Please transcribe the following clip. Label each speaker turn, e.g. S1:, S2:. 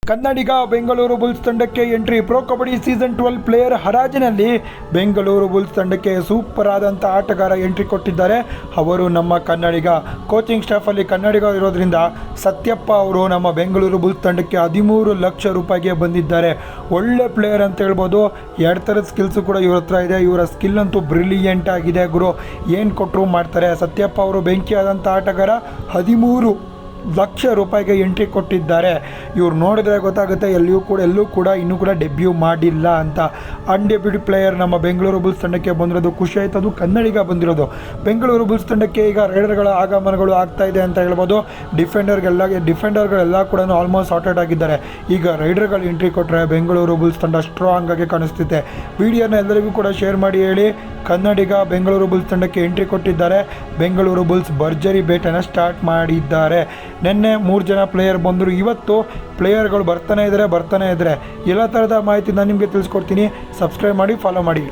S1: ಕನ್ನಡಿಗ Bengaluru Bulls ತಂಡಕ್ಕೆ entry. Pro kabaddi season 12 player ಹರಾಜಿನಲ್ಲಿ Bengaluru Bulls ತಂಡಕ್ಕೆ ಸೂಪರ್ ಆದಂಥ ಆಟಗಾರ ಎಂಟ್ರಿ ಕೊಟ್ಟಿದ್ದಾರೆ. ಅವರು ನಮ್ಮ ಕನ್ನಡಿಗ. ಕೋಚಿಂಗ್ ಸ್ಟಾಫಲ್ಲಿ ಕನ್ನಡಿಗ ಇರೋದ್ರಿಂದ ಸತ್ಯಪ್ಪ ಅವರು ನಮ್ಮ ಬೆಂಗಳೂರು ಬುಲ್ಸ್ ತಂಡಕ್ಕೆ 13 ಲಕ್ಷ ರೂಪಾಯಿಗೆ ಬಂದಿದ್ದಾರೆ. ಒಳ್ಳೆ ಪ್ಲೇಯರ್ ಅಂತ ಹೇಳ್ಬೋದು. ಎರಡು ಥರದ ಸ್ಕಿಲ್ಸು ಕೂಡ ಇವ್ರ ಹತ್ರ ಇದೆ. ಇವರ ಸ್ಕಿಲ್ ಅಂತೂ ಬ್ರಿಲಿಯಂಟ್ ಆಗಿದೆ ಗುರು. ಏನು ಕೊಟ್ಟರು ಮಾಡ್ತಾರೆ. ಸತ್ಯಪ್ಪ ಅವರು ಬೆಂಕಿಯಾದಂಥ ಆಟಗಾರ. 13 ಲಕ್ಷ ರೂಪಾಯಿಗೆ ಎಂಟ್ರಿ ಕೊಟ್ಟಿದ್ದಾರೆ. ಇವ್ರು ನೋಡಿದ್ರೆ ಗೊತ್ತಾಗುತ್ತೆ ಎಲ್ಲೂ ಕೂಡ ಇನ್ನೂ ಕೂಡ ಡೆಬ್ಯೂ ಮಾಡಿಲ್ಲ ಅಂತ. ಅನ್ಡೆಬ್ಯೂಟಿ ಪ್ಲೇಯರ್ ನಮ್ಮ ಬೆಂಗಳೂರು ಬುಲ್ಸ್ ತಂಡಕ್ಕೆ ಬಂದಿರೋದು ಖುಷಿ ಆಯ್ತು. ಅದು ಕನ್ನಡಿಗ ಬಂದಿರೋದು. ಬೆಂಗಳೂರು ಬುಲ್ಸ್ ತಂಡಕ್ಕೆ ಈಗ ರೈಡರ್ಗಳ ಆಗಮನಗಳು ಆಗ್ತಾ ಇದೆ ಅಂತ ಹೇಳ್ಬೋದು. ಡಿಫೆಂಡರ್ಗಳೆಲ್ಲ ಕೂಡ ಆಲ್ಮೋಸ್ಟ್ ಸಾರ್ಟೆಡ್ ಆಗಿದ್ದಾರೆ. ಈಗ ರೈಡರ್ಗಳು ಎಂಟ್ರಿ ಕೊಟ್ಟರೆ ಬೆಂಗಳೂರು ಬುಲ್ಸ್ ತಂಡ ಸ್ಟ್ರಾಂಗ್ ಆಗಿ ಕಾಣಿಸ್ತಿದೆ. ವಿಡಿಯೋನ ಎಲ್ಲರಿಗೂ ಕೂಡ ಶೇರ್ ಮಾಡಿ ಹೇಳಿ. ಕನ್ನಡಿಗ ಬೆಂಗಳೂರು ಬುಲ್ಸ್ ತಂಡಕ್ಕೆ ಎಂಟ್ರಿ ಕೊಟ್ಟಿದ್ದಾರೆ. ಬೆಂಗಳೂರು ಬುಲ್ಸ್ ಭರ್ಜರಿ ಬೇಟೆನ ಸ್ಟಾರ್ಟ್ ಮಾಡಿದ್ದಾರೆ. ನಿನ್ನೆ 3 ಜನ ಪ್ಲೇಯರ್ ಬಂದರು. ಇವತ್ತು ಪ್ಲೇಯರ್ಗಳು ಬರ್ತಾನೆ ಇದ್ದಾರೆ. ಎಲ್ಲ ಥರದ ಮಾಹಿತಿ ನಾನು ನಿಮಗೆ ತಿಳಿಸ್ಕೊಡ್ತೀನಿ. ಸಬ್ಸ್ಕ್ರೈಬ್ ಮಾಡಿ, ಫಾಲೋ ಮಾಡಿ.